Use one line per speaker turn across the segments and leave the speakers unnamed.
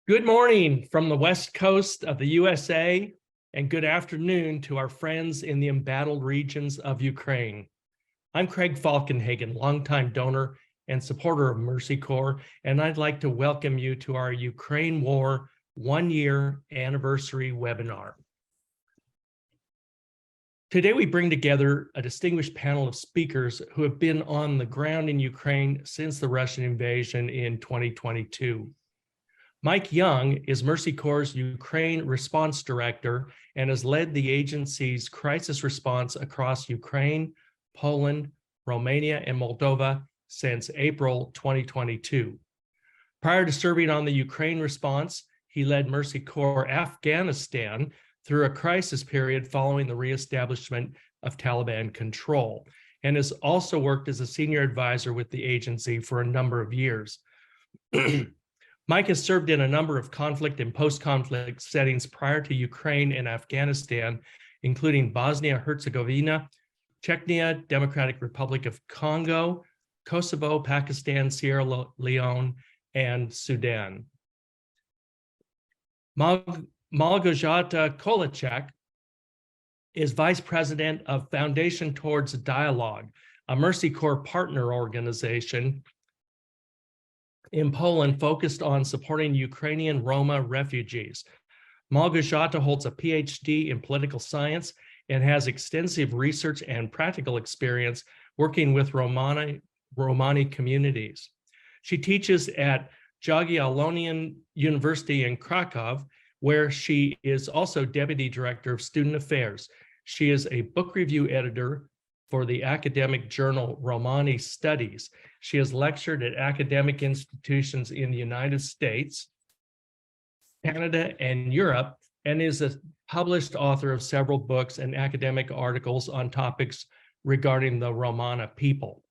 Good morning from the west coast of the USA, and good afternoon to our friends in the embattled regions of Ukraine. I'm Craig Falkenhagen, longtime donor and supporter of Mercy Corps, and I'd like to welcome you to our Ukraine War 1-year anniversary webinar. Today, we bring together a distinguished panel of speakers who have been on the ground in Ukraine since the Russian invasion in 2022. Mike Young is Mercy Corps' Ukraine Response Director and has led the agency's crisis response across Ukraine, Poland, Romania, and Moldova since April 2022. Prior to serving on the Ukraine response, he led Mercy Corps Afghanistan through a crisis period following the reestablishment of Taliban control, and has also worked as a senior advisor with the agency for a number of years. Mike has served in a number of conflict and post-conflict settings prior to Ukraine and Afghanistan, including Bosnia-Herzegovina, Chechnya, Democratic Republic of Congo, Kosovo, Pakistan, Sierra Leone, and Sudan. Malgorzata Kolachek is Vice President of Foundation Towards Dialogue, a Mercy Corps partner organization in Poland focused on supporting Ukrainian Roma refugees. Malgorzata holds a PhD in political science and has extensive research and practical experience working with Romani communities. She teaches at Jagiellonian University in Krakow, where she is also Deputy Director of Student Affairs. She is a book review editor for the academic journal Romani Studies. She has lectured at academic institutions in the United States, Canada, and Europe, and is a published author of several books and academic articles on topics regarding the Romani people.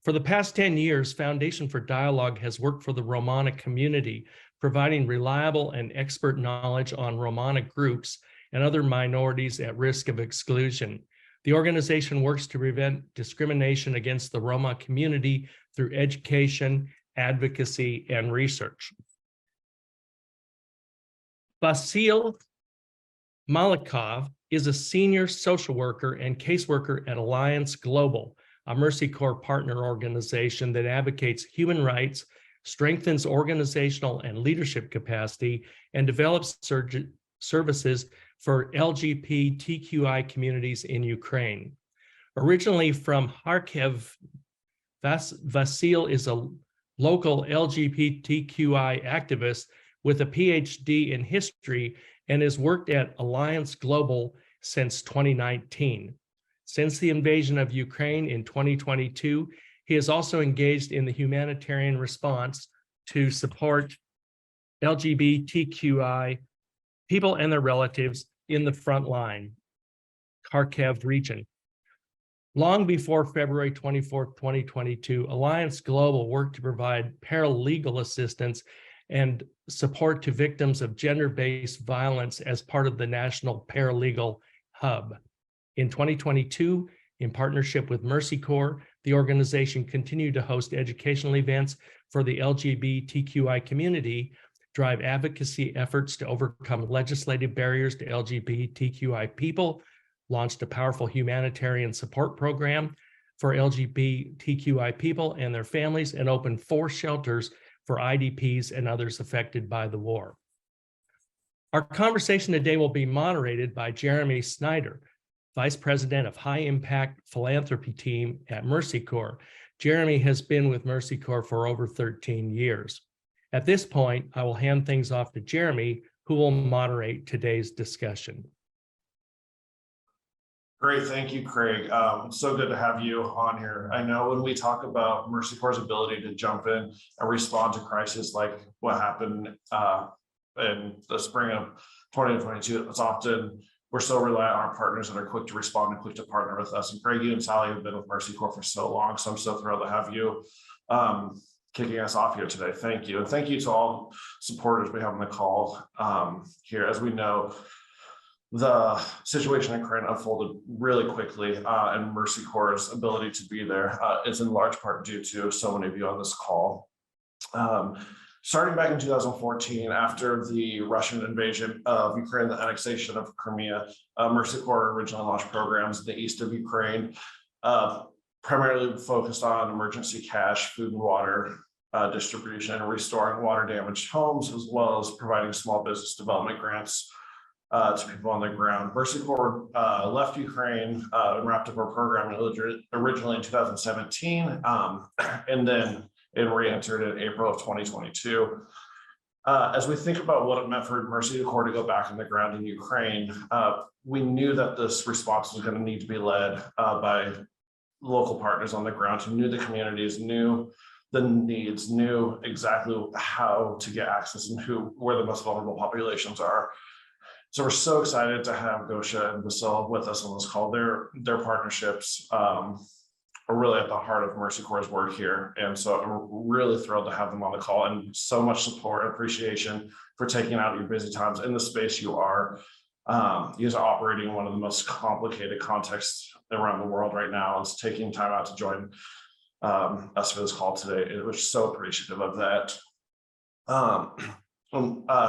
For the past 10 years, Foundation for Dialogue has worked for the Romani community, providing reliable and expert knowledge on Romani groups and other minorities at risk of exclusion. The organization works to prevent discrimination against the Roma community through education, advocacy, and research. Vasil Malikov is a senior social worker and caseworker at Alliance Global, a Mercy Corps partner organization that advocates human rights, strengthens organizational and leadership capacity, and develops services for LGBTQI communities in Ukraine. Originally from Kharkiv, Vasil is a local LGBTQI activist with a PhD in history and has worked at Alliance Global since 2019. Since the invasion of Ukraine in 2022, he has also engaged in the humanitarian response to support LGBTQI people and their relatives in the front line, Kharkiv region. Long before February 24, 2022, Alliance Global worked to provide paralegal assistance and support to victims of gender-based violence as part of the National Paralegal Hub. In 2022, in partnership with Mercy Corps, the organization continued to host educational events for the LGBTQI community, drive advocacy efforts to overcome legislative barriers to LGBTQI people, launched a powerful humanitarian support program for LGBTQI people and their families, and opened 4 shelters for IDPs and others affected by the war. Our conversation today will be moderated by Jeremy Snyder, Vice President of High Impact Philanthropy Team at Mercy Corps. Jeremy has been with Mercy Corps for over 13 years. At this point, I will hand things off to Jeremy, who will moderate today's discussion.
Great, thank you, Craig. So good to have you on here. I know when we talk about Mercy Corps' ability to jump in and respond to crisis like what happened in the spring of 2022, it's often we're so reliant on our partners that are quick to respond and quick to partner with us. And Craig, you and Sally have been with Mercy Corps for so long, so I'm so thrilled to have you kicking us off here today. Thank you. And thank you to all supporters we have on the call here. As we know, the situation in Ukraine unfolded really quickly, and Mercy Corps' ability to be there is in large part due to so many of you on this call. starting back in 2014, after the Russian invasion of Ukraine, the annexation of Crimea, Mercy Corps originally launched programs in the east of Ukraine, primarily focused on emergency cash, food and water distribution, and restoring water damaged homes, as well as providing small business development grants to people on the ground. Mercy Corps left Ukraine and wrapped up our program originally in 2017, and then it re-entered in April of 2022. As we think about what it meant for Mercy Corps to go back on the ground in Ukraine, we knew that this response was going to need to be led by local partners on the ground who knew the communities, knew the needs, knew exactly how to get access and where the most vulnerable populations are. So we're so excited to have Gosha and Vasil with us on this call. Their partnerships are really at the heart of Mercy Corps' work here. And so I'm really thrilled to have them on the call, and so much support and appreciation for taking out your busy times in the space you are. You guys are operating in one of the most complicated contexts around the world right now, and it's taking time out to join us for this call today. We're so appreciative of that.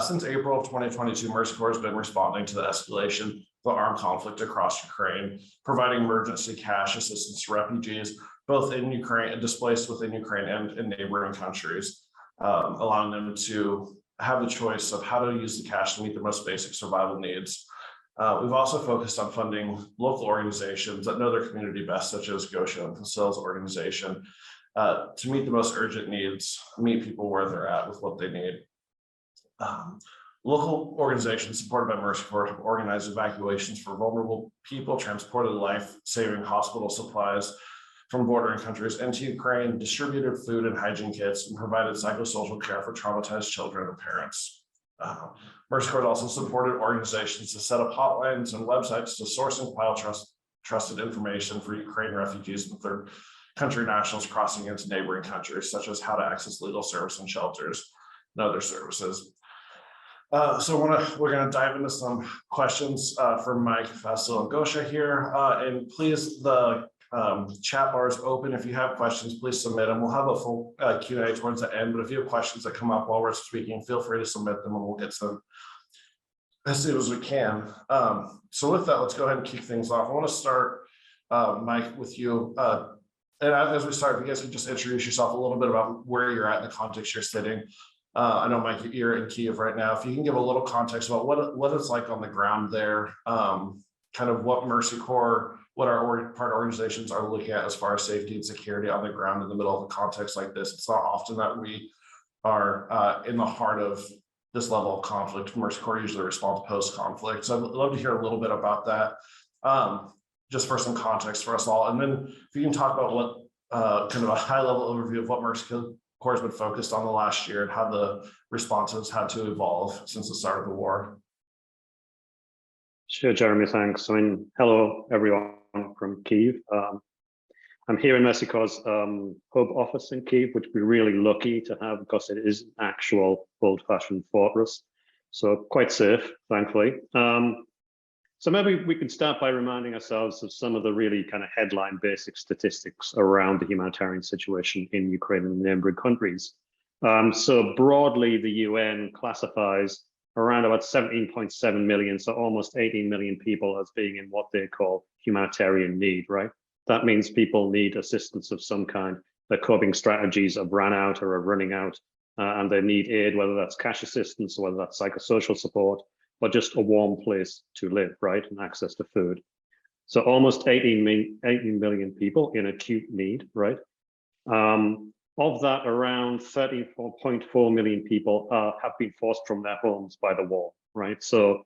Since April of 2022, Mercy Corps has been responding to the escalation of the armed conflict across Ukraine, providing emergency cash assistance to refugees, both in Ukraine and displaced within Ukraine and in neighboring countries, allowing them to have the choice of how to use the cash to meet their most basic survival needs. We've also focused on funding local organizations that know their community best, such as Gosha and Vasil's organization, to meet the most urgent needs, meet people where they're at with what they need. Local organizations supported by Mercy Corps have organized evacuations for vulnerable people, transported life-saving hospital supplies from bordering countries into Ukraine, distributed food and hygiene kits, and provided psychosocial care for traumatized children and parents. Mercy Corps also supported organizations to set up hotlines and websites to source and file trusted information for Ukraine refugees and third country nationals crossing into neighboring countries, such as how to access legal service and shelters and other services. So we're going to dive into some questions for Mike, Vasil, and Gosha here. And please, the chat bar is open. If you have questions, please submit them. We'll have a full Q&A towards the end, but if you have questions that come up while we're speaking, feel free to submit them and we'll get to them as soon as we can. So with that, let's go ahead and kick things off. I want to start, Mike, with you. And as we start, if you guys could just introduce yourself a little bit about where you're at in the context you're sitting. I know, Mike, you're in Kyiv right now. If you can give a little context about what it's like on the ground there, kind of what Mercy Corps, what our partner organizations are looking at as far as safety and security on the ground in the middle of a context like this. It's not often that we are in the heart of this level of conflict. Mercy Corps usually responds post-conflict. So I'd love to hear a little bit about that, just for some context for us all. And then if you can talk about what kind of a high-level overview of what Mercy Corps has been focused on the last year and how the responses had to evolve since the start of the war.
Sure, Jeremy, thanks. Hello, everyone from Kyiv. I'm here in Mercy Corps' hub office in Kyiv, which we're really lucky to have because it is an actual old-fashioned fortress. So quite safe, thankfully. So maybe we could start by reminding ourselves of some of the really kind of headline basic statistics around the humanitarian situation in Ukraine and neighboring countries. So broadly, the UN classifies around about 17.7 million, so almost 18 million people as being in what they call humanitarian need, right? That means people need assistance of some kind. Their coping strategies have run out or are running out, and they need aid, whether that's cash assistance, or whether that's psychosocial support, or just a warm place to live, right, and access to food. So almost 18 million people in acute need, right? Of that, around 34.4 million people have been forced from their homes by the war, right? So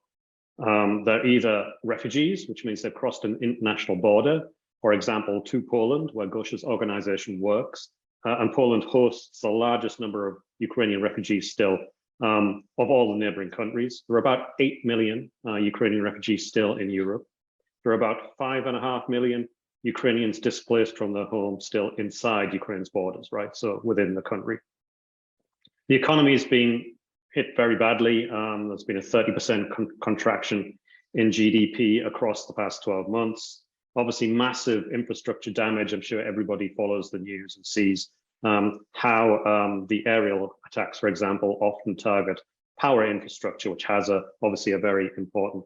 they're either refugees, which means they've crossed an international border, for example, to Poland, where Gosha's organization works, and Poland hosts the largest number of Ukrainian refugees still of all the neighboring countries. There are about 8 million Ukrainian refugees still in Europe. There are about 5.5 million Ukrainians displaced from their homes still inside Ukraine's borders, right? So within the country. The economy has been hit very badly. There's been a 30% contraction in GDP across the past 12 months. Obviously, massive infrastructure damage. I'm sure everybody follows the news and sees how the aerial attacks, for example, often target power infrastructure, which has obviously a very important,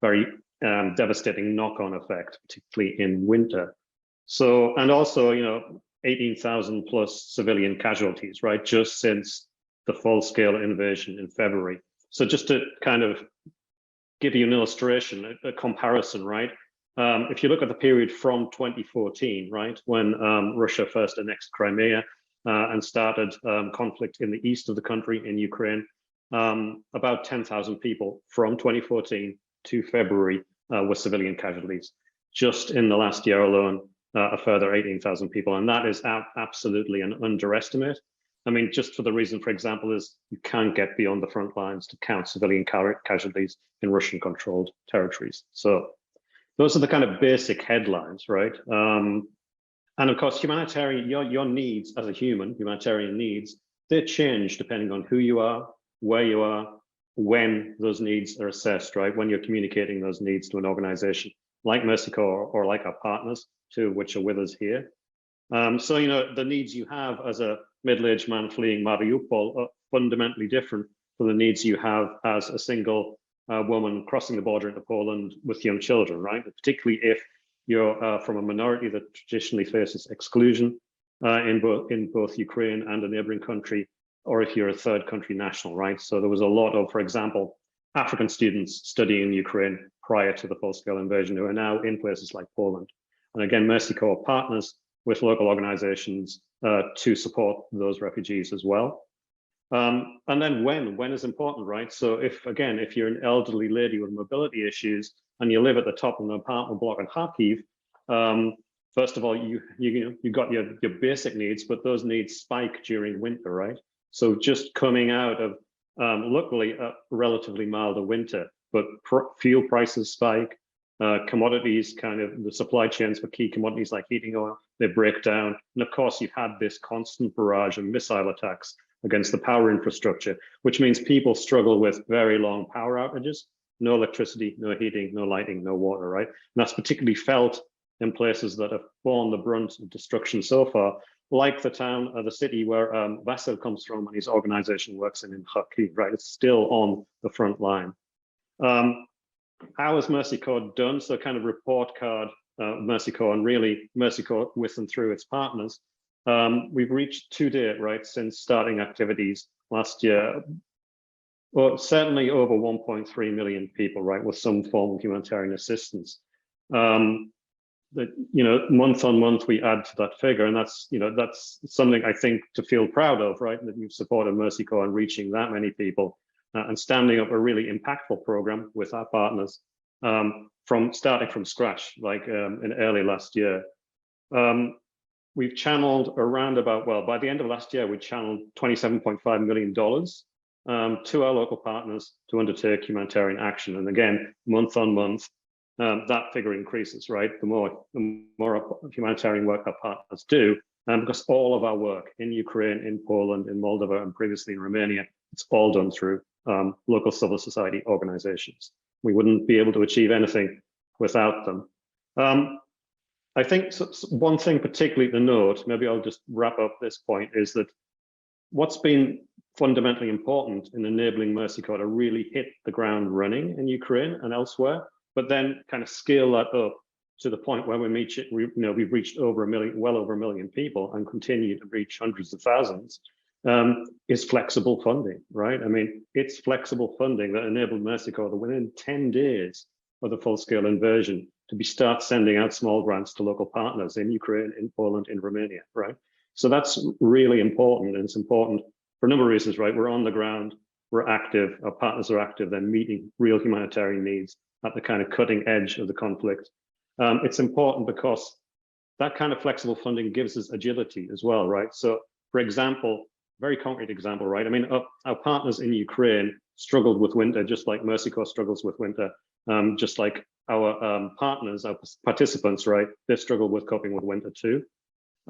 very devastating knock-on effect, particularly in winter. So, and also, 18,000 plus civilian casualties, right, just since the full-scale invasion in February. So just to kind of give you an illustration, a comparison, right? If you look at the period from 2014, right, when Russia first annexed Crimea and started conflict in the east of the country in Ukraine, about 10,000 people from 2014 to February were civilian casualties. Just in the last year alone, a further 18,000 people. And that is absolutely an underestimate. I mean, just for the reason, for example, is you can't get beyond the front lines to count civilian casualties in Russian-controlled territories. So those are the kind of basic headlines, right? And of course, humanitarian, your needs as a human, humanitarian needs, they change depending on who you are, where you are, when those needs are assessed, right? When you're communicating those needs to an organization like Mercy Corps or like our partners, two of which are with us here. So, the needs you have as a middle-aged man fleeing Mariupol are fundamentally different from the needs you have as a single woman crossing the border into Poland with young children, right? Particularly if you're from a minority that traditionally faces exclusion in both Ukraine and a neighboring country, or if you're a third country national, right? So there was a lot of, for example, African students studying in Ukraine prior to the full-scale invasion who are now in places like Poland. And again, Mercy Corps partners with local organizations to support those refugees as well. And then when is important, right? So if you're an elderly lady with mobility issues and you live at the top of an apartment block in Kharkiv, first of all, you got your basic needs, but those needs spike during winter, right? So just coming out of luckily a relatively milder winter, but fuel prices spike, commodities, kind of the supply chains for key commodities like heating oil, they break down. And of course, you've had this constant barrage of missile attacks against the power infrastructure, which means people struggle with very long power outages, no electricity, no heating, no lighting, no water, right? And that's particularly felt in places that have borne the brunt of destruction so far, like the town or the city where Vasil comes from and his organization works in Kharkiv, right? It's still on the front line. How has Mercy Corps done? So kind of report card, Mercy Corps, and really Mercy Corps with and through its partners. We've reached to date, right, since starting activities last year, well, certainly over 1.3 million people, right, with some form of humanitarian assistance. Month on month we add to that figure, and that's something I think to feel proud of, right? That you've supported Mercy Corps in reaching that many people and standing up a really impactful program with our partners from starting from scratch, like in early last year. We've channeled around about, well, by the end of last year, we channeled $27.5 million to our local partners to undertake humanitarian action. And again, month on month, that figure increases, right? The more humanitarian work our partners do, because all of our work in Ukraine, in Poland, in Moldova, and previously in Romania, it's all done through local civil society organizations. We wouldn't be able to achieve anything without them. I think one thing particularly to note, maybe I'll just wrap up this point, is that what's been fundamentally important in enabling Mercy Corps to really hit the ground running in Ukraine and elsewhere, but then kind of scale that up to the point where we've reached over 1 million, well over 1 million people, and continue to reach hundreds of thousands, is flexible funding, right? I mean, it's flexible funding that enabled Mercy Corps to, within 10 days of the full-scale invasion, to start sending out small grants to local partners in Ukraine, in Poland, in Romania, right? So that's really important, and it's important for a number of reasons, right? We're on the ground, we're active, our partners are active, they're meeting real humanitarian needs at the kind of cutting edge of the conflict. It's important because that kind of flexible funding gives us agility as well, right? So, for example, very concrete example, right? I mean, our partners in Ukraine struggled with winter, just like Mercy Corps struggles with winter, just like our partners, our participants, right? They struggle with coping with winter too.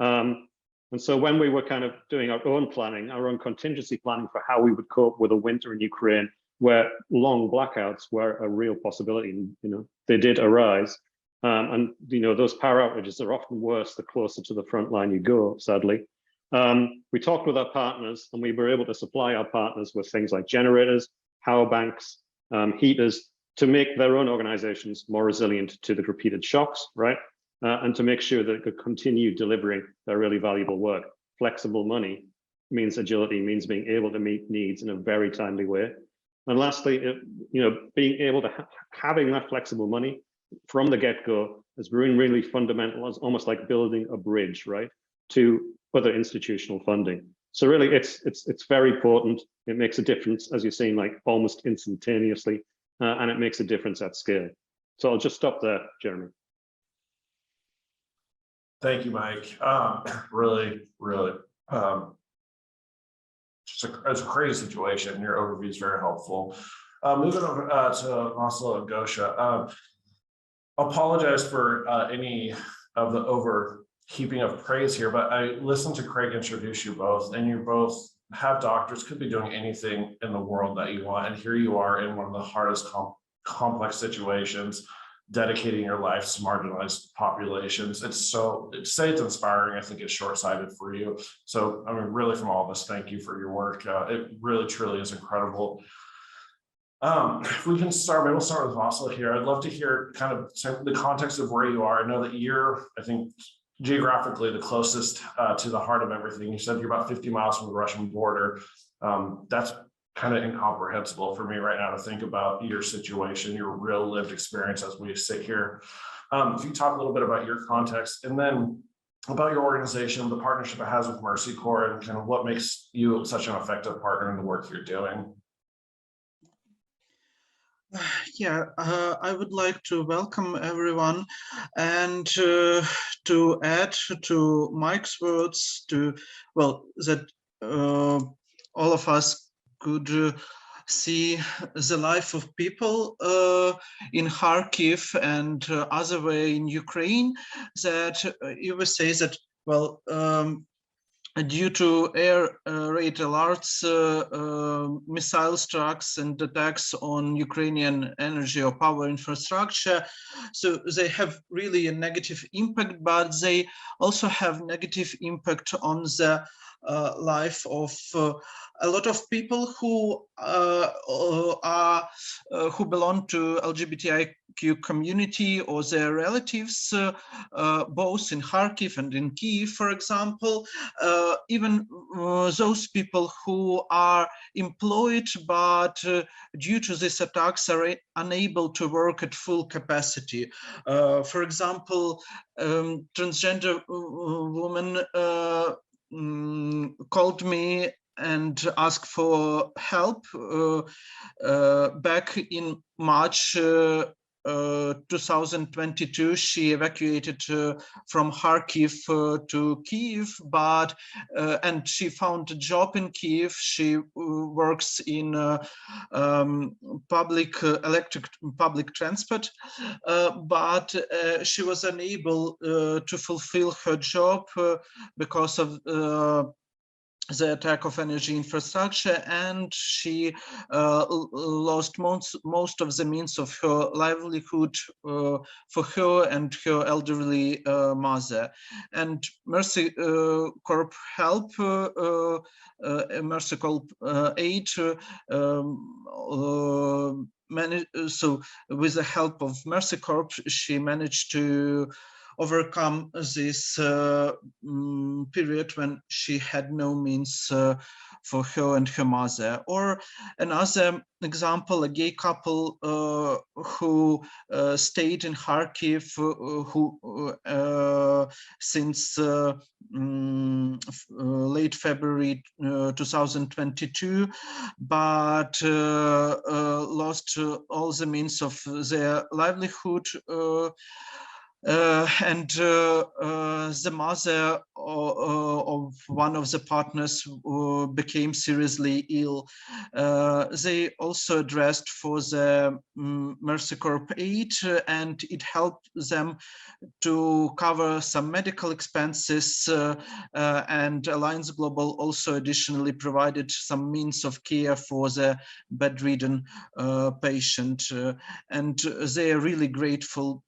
And so when we were kind of doing our own planning, our own contingency planning for how we would cope with a winter in Ukraine, where long blackouts were a real possibility, they did arise. And those power outages are often worse the closer to the front line you go, sadly. We talked with our partners, and we were able to supply our partners with things like generators, power banks, heaters, to make their own organizations more resilient to the repeated shocks, right? And to make sure that it could continue delivering their really valuable work. Flexible money means agility, means being able to meet needs in a very timely way. And lastly, being able to having that flexible money from the get-go has been really fundamental. It's almost like building a bridge, right, to other institutional funding. So really, it's very important. It makes a difference, as you're seeing, like almost instantaneously, and it makes a difference at scale. So I'll just stop there, Jeremy.
Thank you, Mike. Really, it's a crazy situation. Your overview is very helpful. Moving over to Maslow and Gosha. Apologize for any of the over heaping of praise here, but I listened to Craig introduce you both, and you both have doctors, could be doing anything in the world that you want, and here you are in one of the hardest complex situations, dedicating your lives to marginalized populations. To say it's inspiring, I think it's short-sighted for you. So, I mean, really from all of us, thank you for your work. It really, truly is incredible. If we can start, maybe we'll start with Vasily here. I'd love to hear kind of the context of where you are. I know that you're, I think, geographically the closest to the heart of everything. You said you're about 50 miles from the Russian border. That's kind of incomprehensible for me right now to think about your situation, your real lived experience as we sit here. If you talk a little bit about your context, and then about your organization, the partnership it has with Mercy Corps, and kind of what makes you such an effective partner in the work you're doing.
Yeah, I would like to welcome everyone, and to add to Mike's words, that all of us could see the life of people in Kharkiv and other way in Ukraine, that you will say that, due to air raid alerts, missile strikes and attacks on Ukrainian energy or power infrastructure, so they have really a negative impact, but they also have negative impact on the life of a lot of people who belong to LGBTIQ community or their relatives, both in Kharkiv and in Kyiv, for example. Even those people who are employed, but due to these attacks are unable to work at full capacity. For example, transgender woman called me and asked for help back in March 2022. She evacuated from Kharkiv to Kyiv, but and she found a job in Kyiv. She works in public transport, but she was unable to fulfill her job because of the attack of energy infrastructure, and she lost most of the means of her livelihood for her and her elderly mother. And Mercy Corps help, Mercy Corps aid, so with the help of Mercy Corps, she managed to overcome this period when she had no means for her and her mother. Or another example, a gay couple who stayed in Kharkiv, who since late February 2022, but lost all the means of their livelihood. And the mother of one of the partners became seriously ill. They also addressed for the Mercy Corps aid, and it helped them to cover some medical expenses, and Alliance Global also additionally provided some means of care for the bedridden patient. And they are really grateful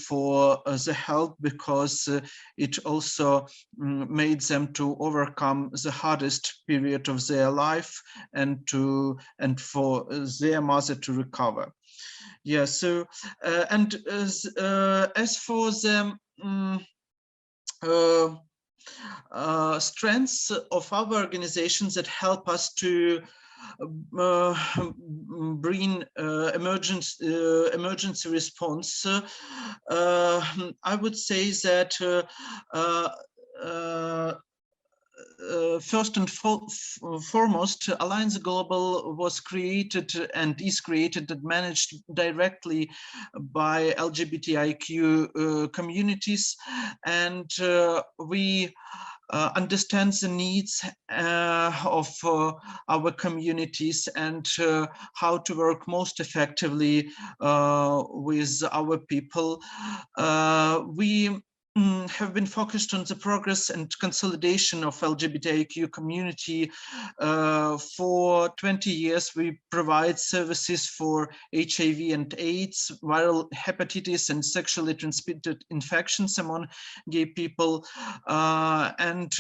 for for the help, because it also made them to overcome the hardest period of their life and for their mother to recover. Yeah, so and as for the strengths of our organizations that help us to bring emergency response, I would say that first and foremost, Alliance Global was created and is created and managed directly by LGBTIQ communities, and we understand the needs of our communities and how to work most effectively with our people. We have been focused on the progress and consolidation of LGBTIQ community. For 20 years, we provide services for HIV and AIDS, viral hepatitis, and sexually transmitted infections among gay people. And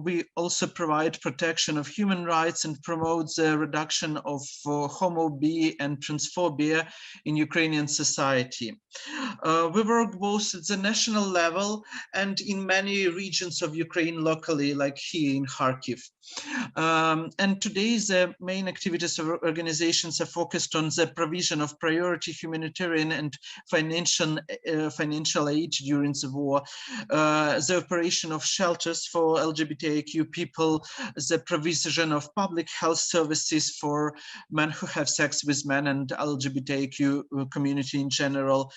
we also provide protection of human rights and promote the reduction of homo, bi, and transphobia in Ukrainian society. We work both at the national level and in many regions of Ukraine locally, like here in Kharkiv. And today the main activities of organizations are focused on the provision of priority humanitarian and financial aid during the war, the operation of shelters for LGBTIQ people, the provision of public health services for men who have sex with men and LGBTIQ community in general,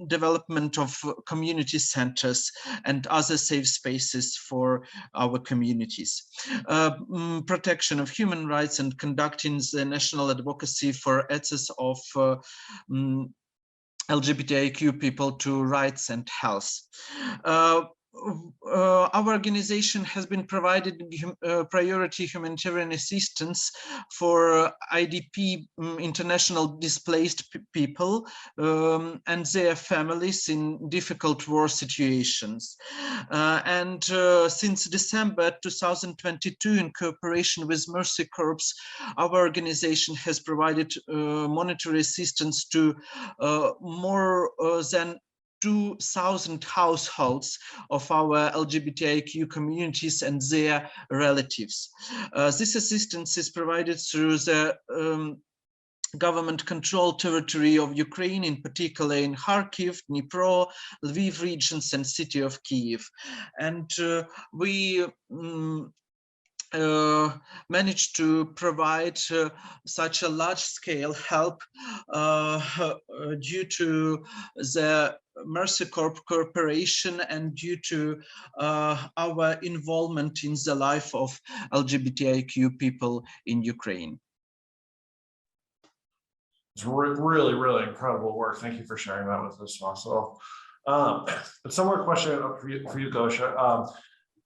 development of community centers and other safe spaces for our communities, protection of human rights, and conducting the national advocacy for access of LGBTIQ people to rights and health. Our organization has been provided priority humanitarian assistance for IDP, international displaced people, and their families in difficult war situations. And since December 2022, in cooperation with Mercy Corps, our organization has provided monetary assistance to more than 2,000 households of our LGBTIQ communities and their relatives. This assistance is provided through the government-controlled territory of Ukraine, in particular in Kharkiv, Dnipro, Lviv regions, and city of Kyiv. And we managed to provide such a large-scale help due to the Mercy Corps cooperation and due to our involvement in the life of LGBTIQ people in Ukraine.
It's really, really incredible work. Thank you for sharing that with us, Marcel. A similar question for you, Gosha.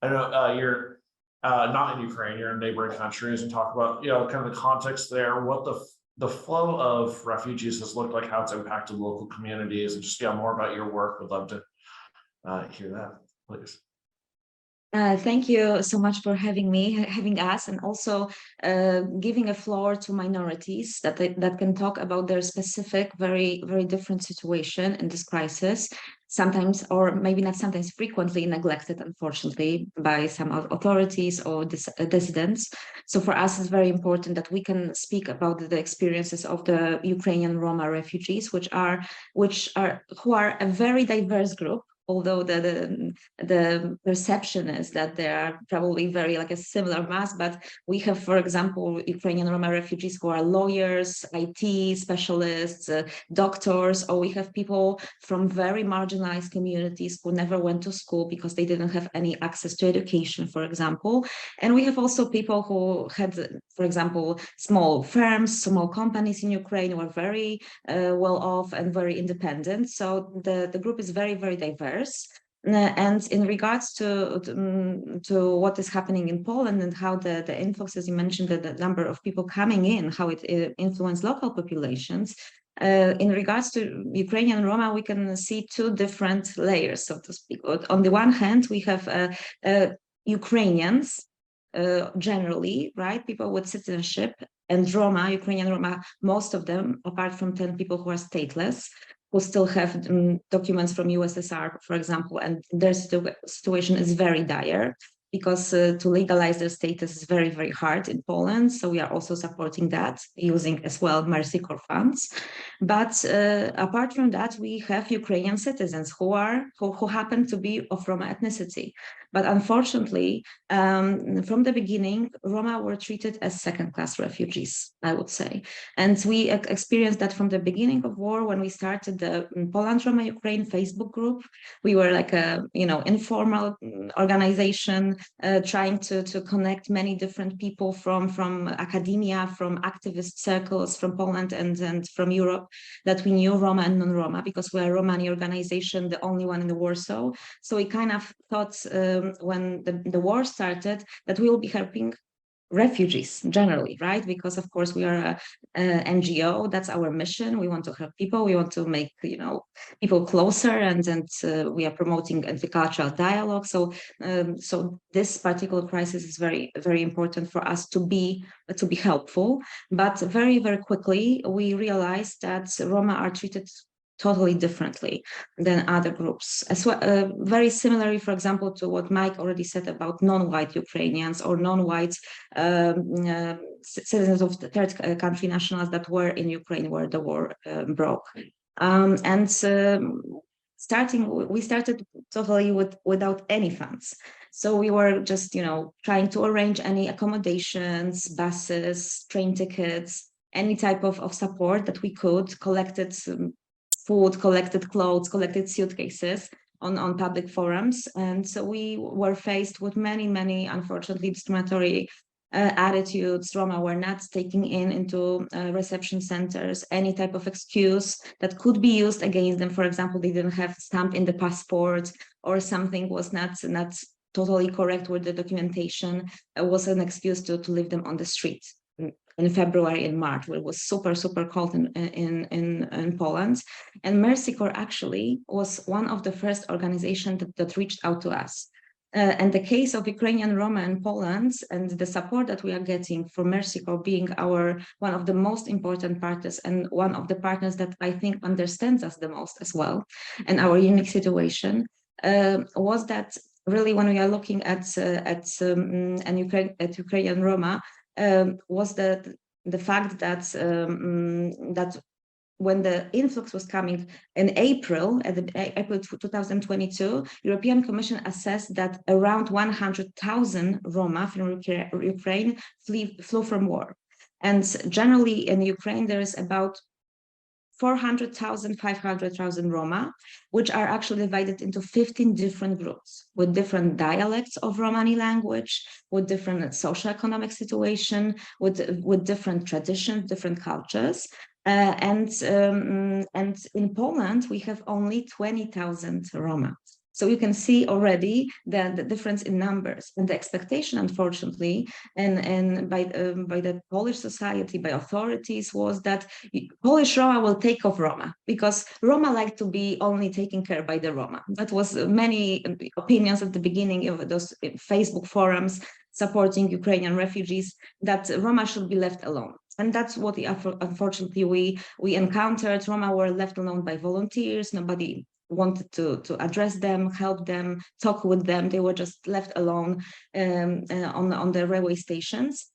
I know you're not in Ukraine, you're in neighboring countries, and talk about, kind of the context there, what the flow of refugees has looked like, how it's impacted local communities, and just more about your work. Would love to hear that, please.
Thank you so much for having us, and also giving a floor to minorities that can talk about their specific, very, very different situation in this crisis. Sometimes, or maybe not sometimes, frequently neglected, unfortunately, by some authorities or dissidents. So for us, it's very important that we can speak about the experiences of the Ukrainian Roma refugees, who are a very diverse group. Although the perception is that they are probably very like a similar mass, but we have, for example, Ukrainian Roma refugees who are lawyers, IT specialists, doctors, or we have people from very marginalized communities who never went to school because they didn't have any access to education, for example. And we have also people who had, for example, small firms, small companies in Ukraine who are very well off and very independent. So the group is very, very diverse. And in regards to what is happening in Poland and how the influx, as you mentioned, the number of people coming in, how it influenced local populations, In regards to Ukrainian Roma, we can see two different layers, so to speak. On the one hand, we have Ukrainians, generally, right? People with citizenship, and Roma, Ukrainian Roma, most of them, apart from 10 people who are stateless, who still have documents from USSR, for example, and their situation is very dire, because to legalize their status is very, very hard in Poland. So we are also supporting that, using as well Mercy Corps funds. But apart from that, we have Ukrainian citizens who happen to be of Roma ethnicity. But unfortunately, from the beginning, Roma were treated as second-class refugees, I would say. And we experienced that from the beginning of war, when we started the Poland Roma Ukraine Facebook group. We were like a informal organization, trying to connect many different people from academia, from activist circles, from Poland and from Europe, that we knew, Roma and non-Roma, because we're a Romani organization, the only one in the Warsaw. So we kind of thought, when the war started, that we will be helping refugees generally, right? Because of course we are a NGO, that's our mission. We want to help people, we want to make people closer, and we are promoting intercultural dialogue. So so this particular crisis is very, very important for us to be helpful. But very, very quickly we realized that Roma are treated totally differently than other groups. As well, very similarly, for example, to what Mike already said about non-white Ukrainians or non-white citizens of the third country nationals that were in Ukraine where the war broke. We started totally without any funds. So we were just, trying to arrange any accommodations, buses, train tickets, any type of support that we could, collected food, collected clothes, collected suitcases on public forums. And so we were faced with many, many, unfortunately, discriminatory attitudes. Roma were not taken into reception centers, any type of excuse that could be used against them. For example, they didn't have stamp in the passport, or something was not totally correct with the documentation. It was an excuse to leave them on the street. In February and March, where it was super, super cold in Poland. And Mercy Corps actually was one of the first organizations that reached out to us. And the case of Ukrainian Roma in Poland, and the support that we are getting from Mercy Corps being one of the most important partners, and one of the partners that I think understands us the most as well, and our unique situation, was that really, when we are looking at Ukrainian Roma, was the fact that that when the influx was coming in April 2022, European Commission assessed that around 100,000 Roma from Ukraine flew from war. And generally in Ukraine, there is about 400,000, 500,000 Roma, which are actually divided into 15 different groups with different dialects of Romani language, with different socioeconomic situation, with different traditions, different cultures. And in Poland, we have only 20,000 Roma. So you can see already the difference in numbers, and the expectation, unfortunately, and by the Polish society, by authorities, was that Polish Roma will take off Roma, because Roma like to be only taken care by the Roma. That was many opinions at the beginning of those Facebook forums supporting Ukrainian refugees, that Roma should be left alone. And that's what unfortunately we encountered. Roma were left alone by volunteers. Nobody wanted to address them, help them, talk with them. They were just left alone on the railway stations.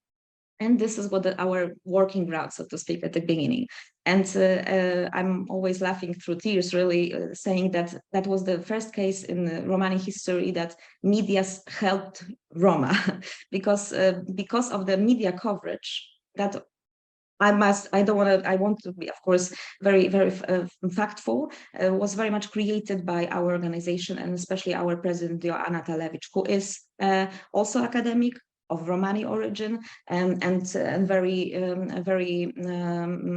And this is what our working ground, so to speak, at the beginning. And I'm always laughing through tears, really, saying that was the first case in Romani history that media helped Roma, because of the media coverage that I want to be, of course, very, very factful, was very much created by our organization, and especially our president, Joanna Talevich, who is also academic, of Romani origin, and very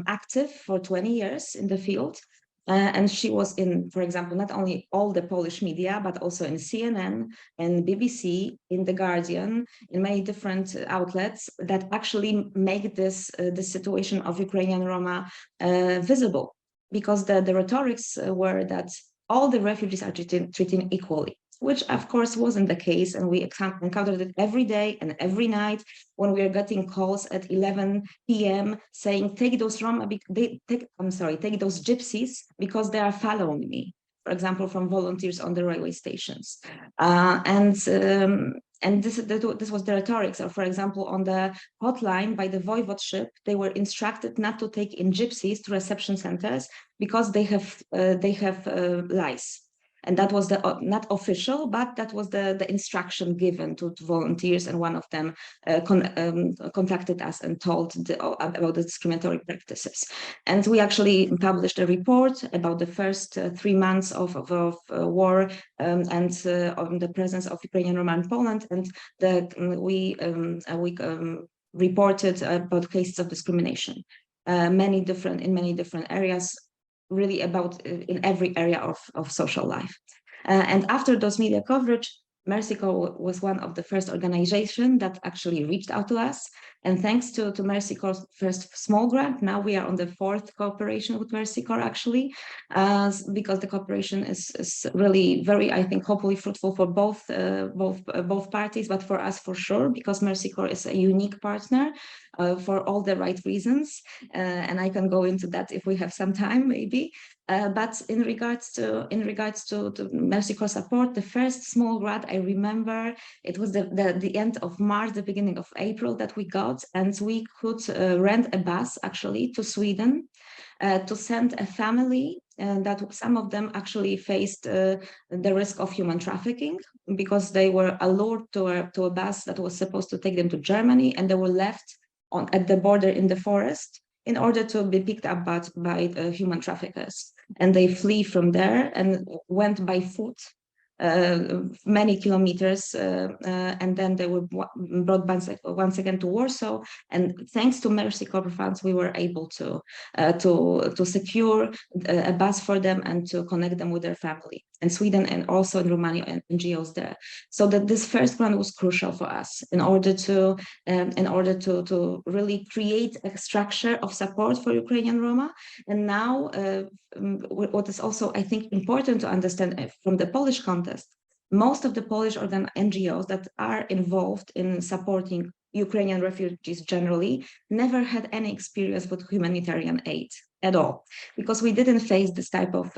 active for 20 years in the field. And she was in, for example, not only all the Polish media, but also in CNN and BBC, in The Guardian, in many different outlets that actually make this the situation of Ukrainian Roma visible, because the rhetorics were that all the refugees are treated equally, which of course wasn't the case. And we encountered it every day and every night when we are getting calls at 11 p.m. saying, take those Roma, take those gypsies because they are following me, for example, from volunteers on the railway stations. And this was the rhetorics. Or for example, on the hotline by the voivodeship, they were instructed not to take in gypsies to reception centers because they have lice. And that was the not official, but that was the instruction given to volunteers. And one of them contacted us and told about the discriminatory practices. And we actually published a report about the first 3 months of war and on the presence of Ukrainian Roma in Poland. And we reported about cases of discrimination, in many different areas, really about in every area of social life. And after those media coverage, Mercy Corps was one of the first organizations that actually reached out to us. And thanks to Mercy Corps' first small grant, now we are on the 4th cooperation with Mercy Corps, actually, because the cooperation is really very, I think, hopefully fruitful for both parties, but for us for sure, because Mercy Corps is a unique partner for all the right reasons. And I can go into that if we have some time, maybe. But in regards to Mercy Corps support, the first small grant I remember, it was the end of March, the beginning of April that we got, and we could rent a bus actually to Sweden to send a family, and that some of them actually faced the risk of human trafficking because they were allured to a bus that was supposed to take them to Germany, and they were left at the border in the forest in order to be picked up by human traffickers. And they flee from there and went by foot many kilometers, and then they were brought once again to Warsaw. And thanks to Mercy Corps funds, we were able to secure a bus for them and to connect them with their family in Sweden and also in Romania and NGOs there. So that this first grant was crucial for us in order to really create a structure of support for Ukrainian Roma. And now, what is also, I think, important to understand from the Polish context, most of the Polish NGOs that are involved in supporting Ukrainian refugees generally never had any experience with humanitarian aid at all, because we didn't face this type of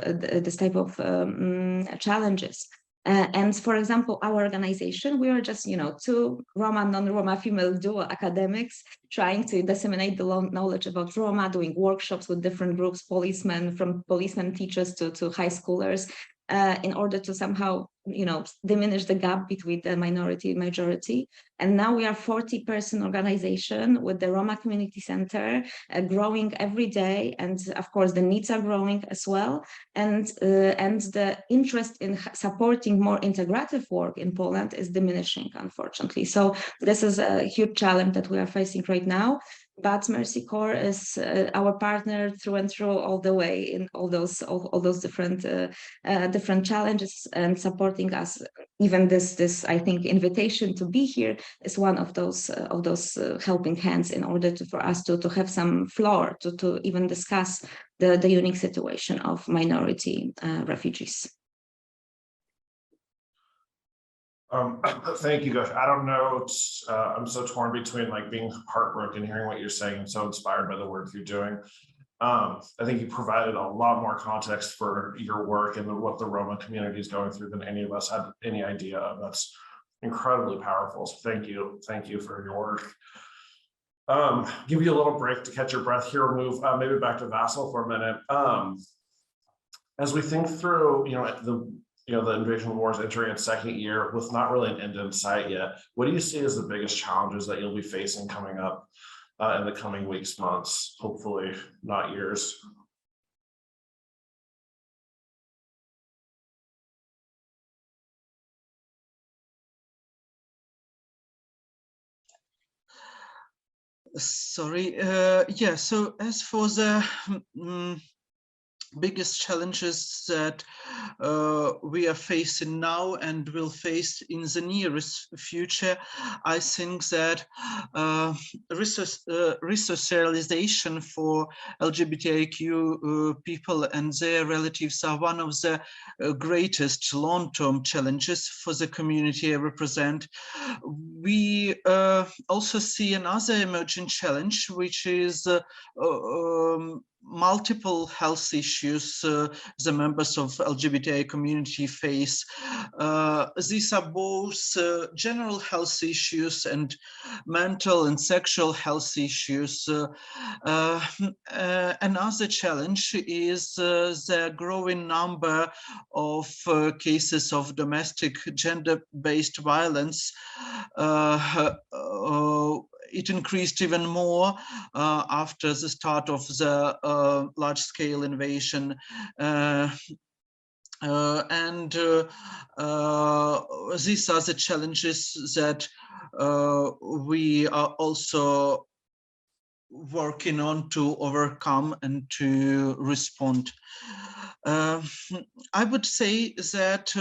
challenges. And for example, our organization, we are just, two Roma, non-Roma female dual academics trying to disseminate the knowledge about Roma, doing workshops with different groups, from policemen teachers to high schoolers, in order to somehow, diminish the gap between the minority and majority. And now we are 40-person organization with the Roma Community Center, growing every day. And of course, the needs are growing as well. And the interest in supporting more integrative work in Poland is diminishing, unfortunately. So this is a huge challenge that we are facing right now. But Mercy Corps is our partner through and through all the way in all those different challenges, and supporting us. Even this I think invitation to be here is one of those helping hands in order for us to have some floor to even discuss the unique situation of minority refugees.
Thank you, Gosh. I don't know. I'm so torn between like being heartbroken, hearing what you're saying, and so inspired by the work you're doing. I think you provided a lot more context for your work and what the Roma community is going through than any of us had any idea of. That's incredibly powerful. So thank you for your work. Give you a little break to catch your breath here. Move maybe back to Vasil for a minute. As we think through, the invasion war is entering its second year with not really an end in sight yet. What do you see as the biggest challenges that you'll be facing coming up in the coming weeks, months, hopefully not years?
Sorry. Yeah. So as for the biggest challenges that we are facing now and will face in the nearest future, I think that resocialization for LGBTIQ people and their relatives are one of the greatest long-term challenges for the community I represent. We also see another emerging challenge, which is multiple health issues the members of LGBTI community face. These are both general health issues and mental and sexual health issues. Another challenge is the growing number of cases of domestic gender-based violence. It increased even more after the start of the large-scale invasion. These are the challenges that we are also working on to overcome and to respond. I would say that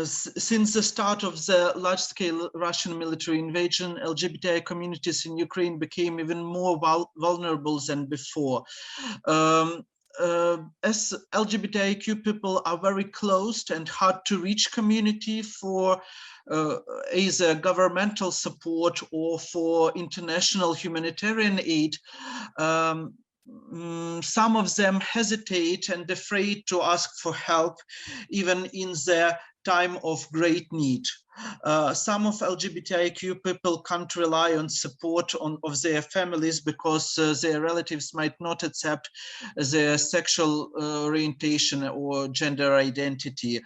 since the start of the large-scale Russian military invasion, LGBTI communities in Ukraine became even more vulnerable than before. As LGBTIQ people are very closed and hard to reach community for either governmental support or for international humanitarian aid, some of them hesitate and afraid to ask for help, even in their time of great need. Some of LGBTIQ people can't rely on support of their families because their relatives might not accept their sexual orientation or gender identity.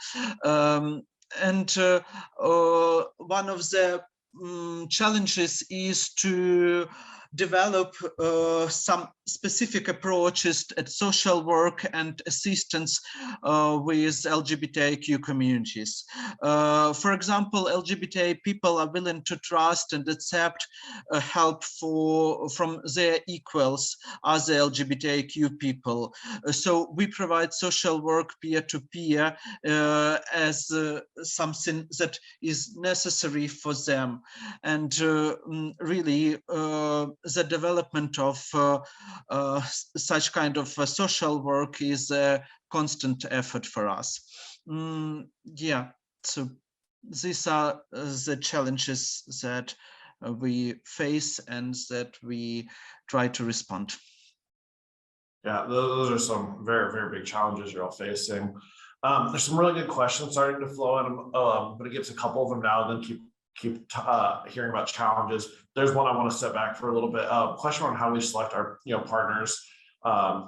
One of the challenges is to develop some specific approaches at social work and assistance with LGBTIQ communities. For example, LGBTI people are willing to trust and accept help from their equals, other LGBTIQ people. So we provide social work peer-to-peer as something that is necessary for them. And really, the development of such kind of social work is a constant effort for us. Yeah, so these are the challenges that we face and that we try to respond.
Yeah, those are some very, very big challenges you're all facing. There's some really good questions starting to flow in. I'm going to get to a couple of them now, then keep hearing about challenges. There's one I want to step back for a little bit. Question on how we select our partners,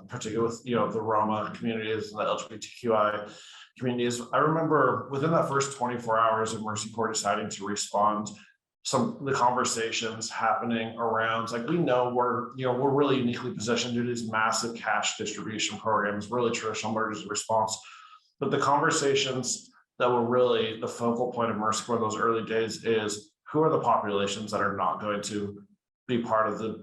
particularly with the Roma communities and the LGBTQI communities. I remember within that first 24 hours of Mercy Corps deciding to respond, some of the conversations happening around, like, we know we're really uniquely positioned due to these massive cash distribution programs, really traditional emergency response, but the conversations that were really the focal point of Mercy Corps those early days is, who are the populations that are not going to be part of the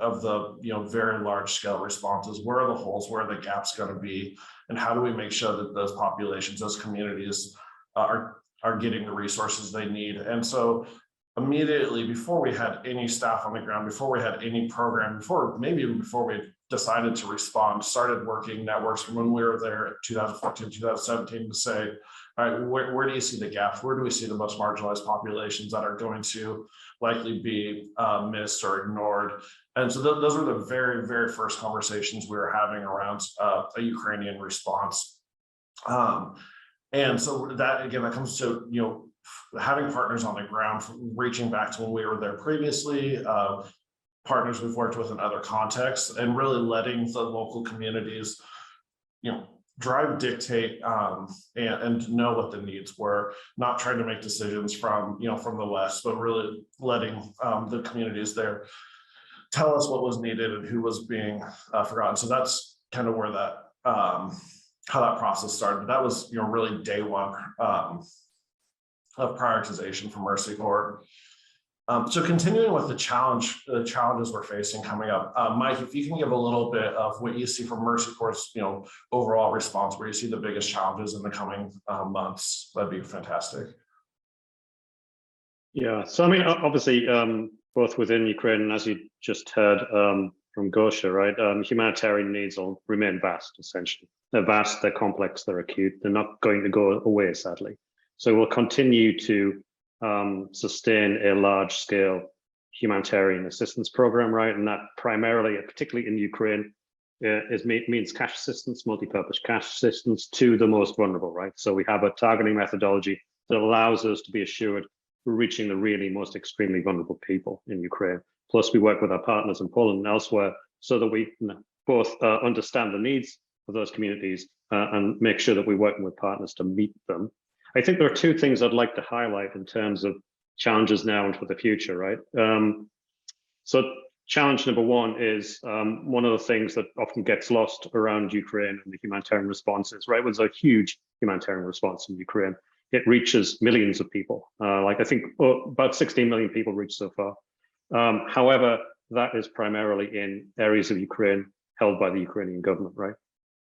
very large scale responses? Where are the holes? Where are the gaps going to be? And how do we make sure that those populations, those communities are getting the resources they need? And so immediately, before we had any staff on the ground, before we had any program, maybe even before we decided to respond, started working networks from when we were there in 2014, 2017 to say, all right, where do you see the gaps? Where do we see the most marginalized populations that are going to likely be missed or ignored? And so those were the very, very first conversations we were having around a Ukrainian response. And so that, again, that comes to, having partners on the ground, reaching back to when we were there previously, partners we've worked with in other contexts, and really letting the local communities, drive, dictate, and know what the needs were, not trying to make decisions from the West, but really letting the communities there tell us what was needed and who was being forgotten. So that's kind of where that how that process started. But that was really day one of prioritization for Mercy Corps. So continuing with the challenges we're facing coming up, Mike, if you can give a little bit of what you see from Mercy Corps', overall response, where you see the biggest challenges in the coming months, that'd be fantastic.
Yeah, so I mean, obviously, both within Ukraine and as you just heard from Gosha, right, humanitarian needs will remain vast, essentially. They're vast, they're complex, they're acute, they're not going to go away, sadly. So we'll continue to sustain a large-scale humanitarian assistance program, right? And that primarily, particularly in Ukraine, means cash assistance, multi-purpose cash assistance to the most vulnerable, right? So we have a targeting methodology that allows us to be assured we're reaching the really most extremely vulnerable people in Ukraine. Plus, we work with our partners in Poland and elsewhere so that we both understand the needs of those communities and make sure that we're working with partners to meet them. I think there are two things I'd like to highlight in terms of challenges now and for the future, right? So challenge number one is one of the things that often gets lost around Ukraine and the humanitarian responses, right? There's a huge humanitarian response in Ukraine. It reaches millions of people. Like I think about 16 million people reached so far. However, that is primarily in areas of Ukraine held by the Ukrainian government, right?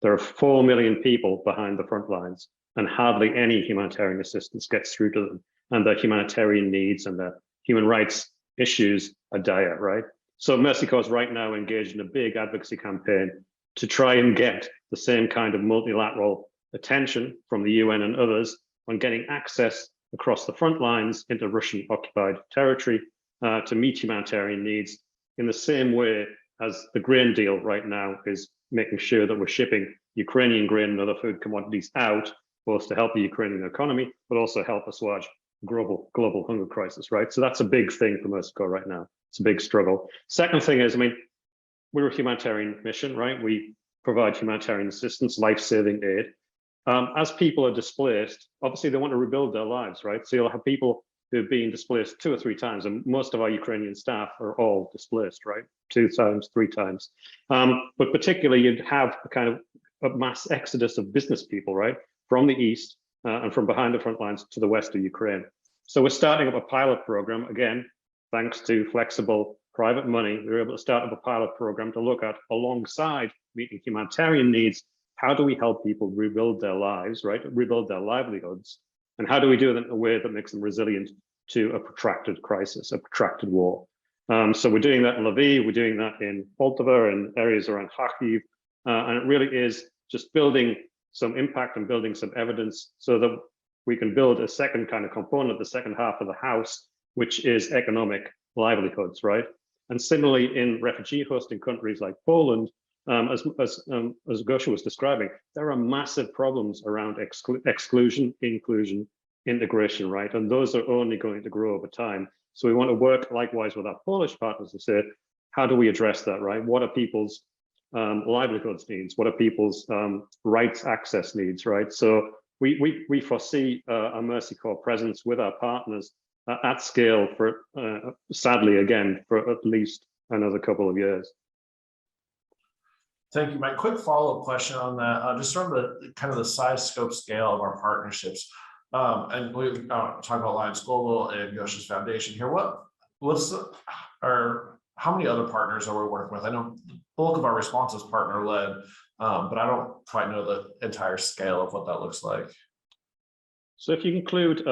There are 4 million people behind the front lines, and hardly any humanitarian assistance gets through to them. And their humanitarian needs and their human rights issues are dire, right? So Mercy Corps is right now engaged in a big advocacy campaign to try and get the same kind of multilateral attention from the UN and others on getting access across the front lines into Russian occupied territory to meet humanitarian needs in the same way as the grain deal right now is making sure that we're shipping Ukrainian grain and other food commodities out, both to help the Ukrainian economy, but also help assuage global hunger crisis, right? So that's a big thing for Mercy Corps right now. It's a big struggle. Second thing is, I mean, we're a humanitarian mission, right? We provide humanitarian assistance, life-saving aid. As people are displaced, obviously they want to rebuild their lives, right? So you'll have people who've been displaced 2 or 3 times, and most of our Ukrainian staff are all displaced, right? 2 times, 3 times. But particularly you'd have a kind of a mass exodus of business people, right? From the east and from behind the front lines to the west of Ukraine. So we're starting up a pilot program, again, thanks to flexible private money, we were able to start up a pilot program to look at, alongside meeting humanitarian needs, how do we help people rebuild their lives, right? Rebuild their livelihoods. And how do we do it in a way that makes them resilient to a protracted crisis, a protracted war? So we're doing that in Lviv, we're doing that in Poltava and areas around Kharkiv. And it really is just building some impact and building some evidence so that we can build a second kind of component, the second half of the house, which is economic livelihoods, right? And similarly in refugee hosting countries like Poland, as Gosha was describing, there are massive problems around exclusion, inclusion, integration, right? And those are only going to grow over time. So we want to work likewise with our Polish partners to say, how do we address that, right? What are people's livelihoods needs? What are people's rights access needs, right? So we foresee a Mercy Corps presence with our partners at scale for, sadly, again, for at least another couple of years.
Thank you. My quick follow-up question on that, just from the kind of the size, scope, scale of our partnerships. And we talk about Alliance Global and Gosha's Foundation here. How many other partners are we working with? I know the bulk of our response is partner-led, but I don't quite know the entire scale of what that looks like.
So if you include,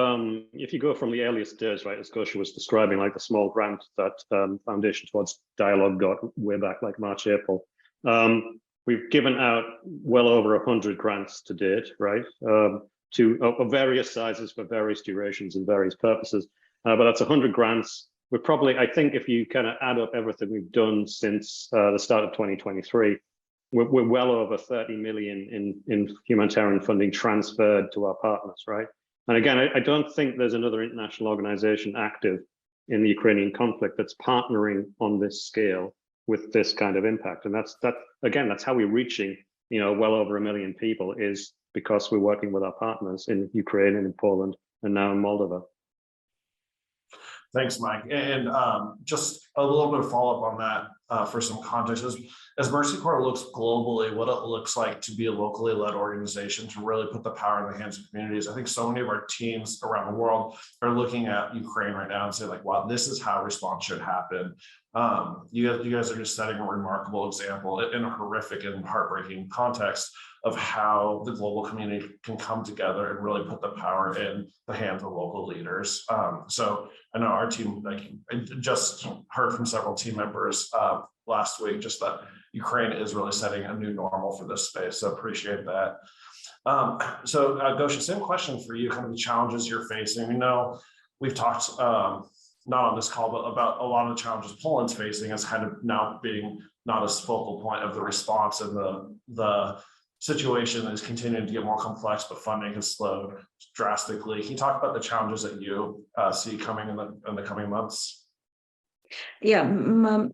if you go from the earliest days, right, as Gosha was describing, like the small grant that Foundation Towards Dialogue got way back, like March, April, we've given out well over 100 grants to date, right, of various sizes for various durations and various purposes. But that's 100 grants. We're probably, I think, if you kind of add up everything we've done since the start of 2023, we're well over 30 million in humanitarian funding transferred to our partners, right? And again, I don't think there's another international organization active in the Ukrainian conflict that's partnering on this scale with this kind of impact. And that's how we're reaching, well over 1 million people, is because we're working with our partners in Ukraine and in Poland and now in Moldova.
Thanks, Mike. And just a little bit of follow-up on that. for some context, as Mercy Corps looks globally, what it looks like to be a locally led organization to really put the power in the hands of communities. I think so many of our teams around the world are looking at Ukraine right now and say like, wow, this is how response should happen. You guys are just setting a remarkable example in a horrific and heartbreaking context of how the global community can come together and really put the power in the hands of local leaders. So I know our team, like, I just heard from several team members last week, just that Ukraine is really setting a new normal for this space. So appreciate that. Gosha, same question for you, kind of the challenges you're facing. We know we've talked not on this call, but about a lot of the challenges Poland's facing as kind of now being not as focal point of the response, and the situation is continuing to get more complex, but funding has slowed drastically. Can you talk about the challenges that you see coming in the coming months?
Yeah,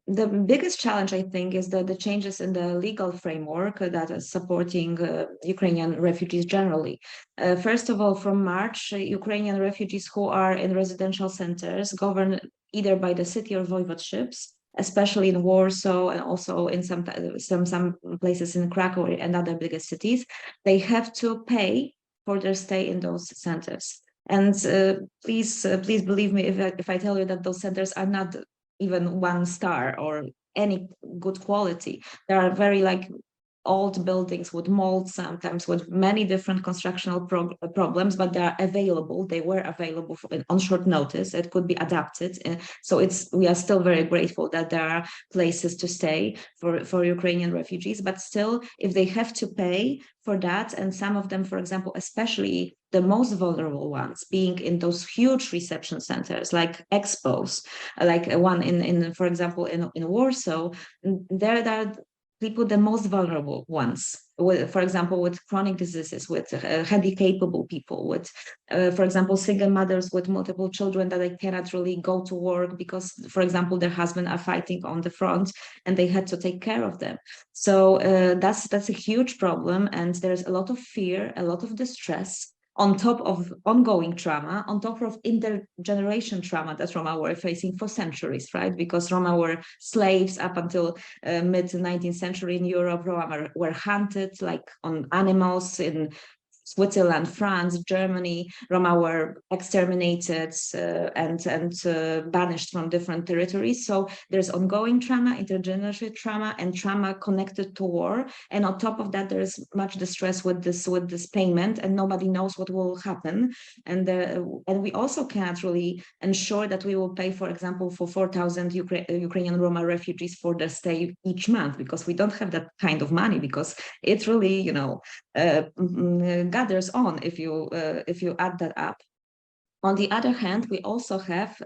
the biggest challenge, I think, is the changes in the legal framework that is supporting Ukrainian refugees generally. First of all, from March, Ukrainian refugees who are in residential centers governed either by the city or voivodeships, especially in Warsaw and also in some places in Krakow and other bigger cities, they have to pay for their stay in those centers. And please believe me if I tell you that those centers are not even 1 star or any good quality. There are very old buildings with mold, sometimes with many different constructional problems, but they are available. They were available on short notice. It could be adapted. So we are still very grateful that there are places to stay for Ukrainian refugees, but still, if they have to pay for that, and some of them, for example, especially the most vulnerable ones, being in those huge reception centers like expos, like one for example, in Warsaw, there are people, the most vulnerable ones, for example, with chronic diseases, with handicapable people, with, for example, single mothers with multiple children that they cannot really go to work because, for example, their husbands are fighting on the front and they had to take care of them. So that's a huge problem, and there's a lot of fear, a lot of distress, on top of ongoing trauma, on top of intergeneration trauma that Roma were facing for centuries, right? Because Roma were slaves up until mid-19th century in Europe. Roma were hunted like on animals in Switzerland, France, Germany. Roma were exterminated and banished from different territories. So there's ongoing trauma, intergenerational trauma, and trauma connected to war. And on top of that, there's much distress with this payment, and nobody knows what will happen. And we also cannot really ensure that we will pay, for example, for 4,000 Ukrainian Roma refugees for their stay each month, because we don't have that kind of money, because it really, gathers on if you add that up. On the other hand, we also have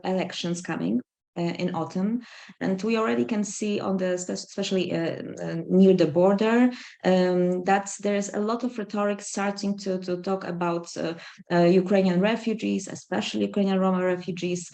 elections coming in autumn, and we already can see on especially near the border, that there's a lot of rhetoric starting to talk about Ukrainian refugees, especially Ukrainian Roma refugees,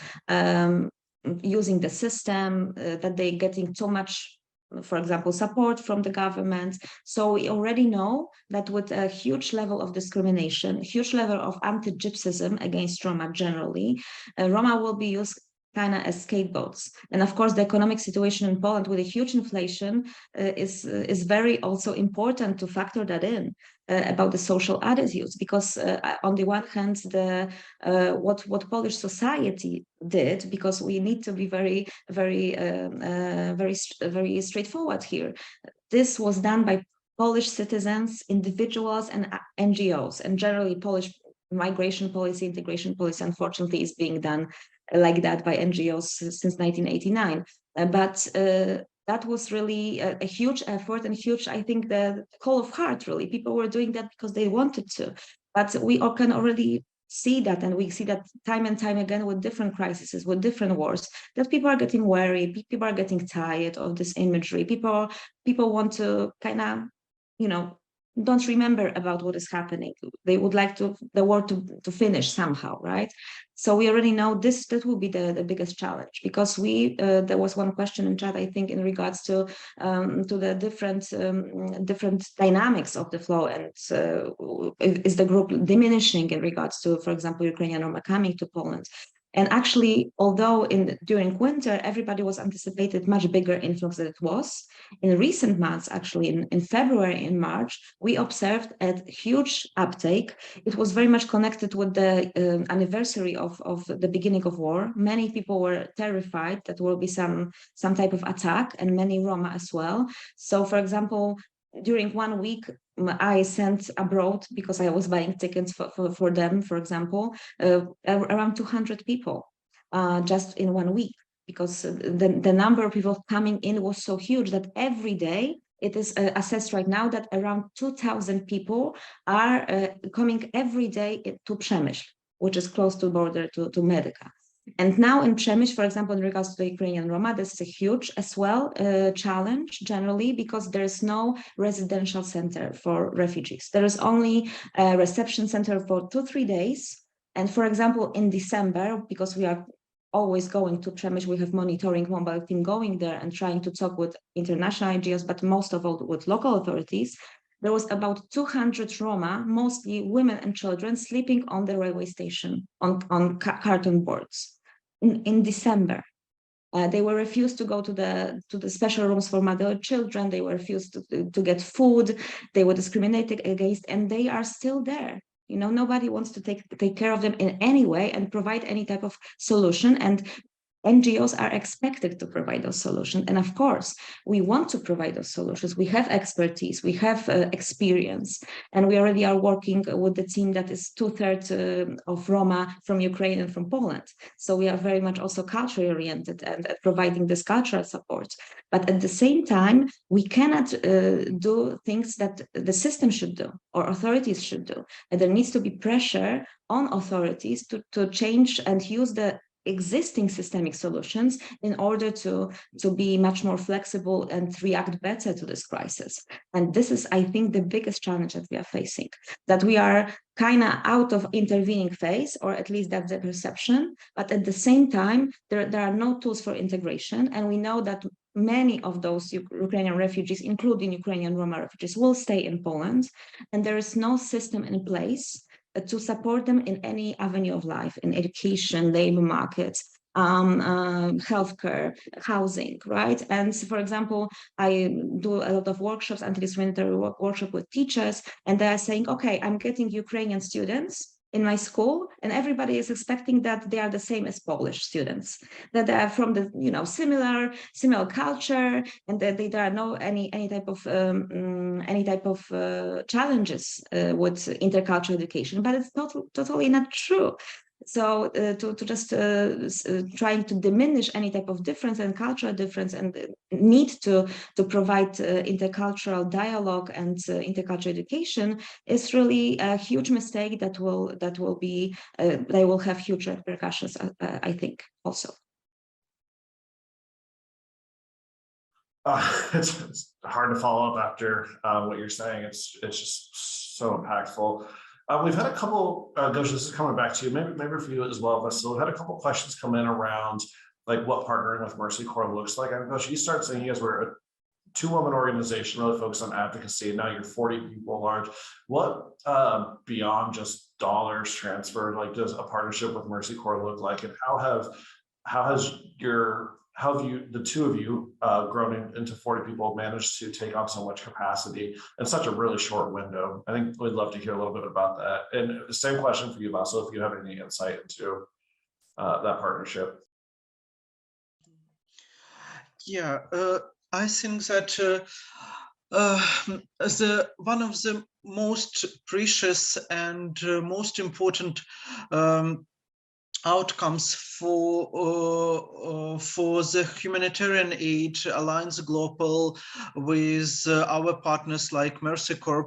using the system, that they're getting too much, for example, support from the government. So we already know that with a huge level of discrimination, huge level of anti-Gypsyism against Roma generally, Roma will be used kind of as scapegoats. And of course, the economic situation in Poland with a huge inflation is very also important to factor that in about the social attitudes, because on the one hand, what Polish society did, because we need to be very straightforward here. This was done by Polish citizens, individuals, and NGOs, and generally Polish migration policy, integration policy, unfortunately, is being done like that by NGOs since 1989. But that was really a huge effort and huge, I think, the call of heart, really. People were doing that because they wanted to. But we all can already see that, and we see that time and time again with different crises, with different wars, that people are getting wary, people are getting tired of this imagery. People want to kind of, don't remember about what is happening. They would like the war to finish somehow, right? So we already know that will be the biggest challenge, because there was one question in chat, I think, in regards to the different dynamics of the flow, and is the group diminishing in regards to, for example, Ukrainian Roma coming to Poland? And actually, although during winter, everybody was anticipated much bigger influx than it was, in recent months, actually in February and March, we observed a huge uptake. It was very much connected with the anniversary of the beginning of war. Many people were terrified that there will be some type of attack, and many Roma as well. So, for example, during 1 week, I sent abroad, because I was buying tickets for them, for example, around 200 people just in 1 week, because the number of people coming in was so huge that every day, it is assessed right now that around 2,000 people are coming every day to Przemyśl, which is close to the border to Medyka. And now in Przemyśl, for example, in regards to the Ukrainian Roma, this is a huge as well challenge generally, because there is no residential center for refugees. There is only a reception center for 2-3 days. And for example, in December, because we are always going to Przemyśl, we have monitoring mobile team going there and trying to talk with international NGOs, but most of all with local authorities. There was about 200 Roma, mostly women and children, sleeping on the railway station on carton boards. In December, they were refused to go to the special rooms for mother children. They were refused to get food. They were discriminated against, and they are still there. You know, nobody wants to take care of them in any way and provide any type of solution. And NGOs are expected to provide those solutions. And of course, we want to provide those solutions. We have expertise, we have experience, and we already are working with the team that is 2/3 of Roma from Ukraine and from Poland. So we are very much also culturally oriented and providing this cultural support. But at the same time, we cannot do things that the system should do or authorities should do. And there needs to be pressure on authorities to change and use the existing systemic solutions in order to be much more flexible and react better to this crisis. And this is, I think, the biggest challenge that we are facing, that we are kind of out of intervening phase, or at least that's the perception. But at the same time, there are no tools for integration. And we know that many of those Ukrainian refugees, including Ukrainian Roma refugees, will stay in Poland. And there is no system in place to support them in any avenue of life, in education, labor markets, healthcare, housing, right? And so, for example, I do a lot of workshops, anti-discriminatory workshop with teachers, and they are saying, okay, I'm getting Ukrainian students in my school, and everybody is expecting that they are the same as Polish students, that they are from the similar culture, and that there are no any type of challenges with intercultural education. But it's not totally not true. So to just trying to diminish any type of difference and cultural difference and need to provide intercultural dialogue and intercultural education is really a huge mistake that will be they will have huge repercussions, I think, also.
It's hard to follow up after what you're saying. It's just so impactful. We've had a couple, Gosha, this is coming back to you, maybe for you as well, Vasil. We've had a couple questions come in around like what partnering with Mercy Corps looks like. And Gosha, you start saying you guys were a 2-woman organization really focused on advocacy, and now you're 40 people large. What beyond just dollars transferred, like does a partnership with Mercy Corps look like, and how have the two of you grown into 40 people managed to take on so much capacity in such a really short window? I think we'd love to hear a little bit about that. And the same question for you, Vasil, if you have any insight into that partnership.
Yeah, I think that one of the most precious and most important outcomes for the humanitarian aid Alliance Global with our partners like Mercy Corps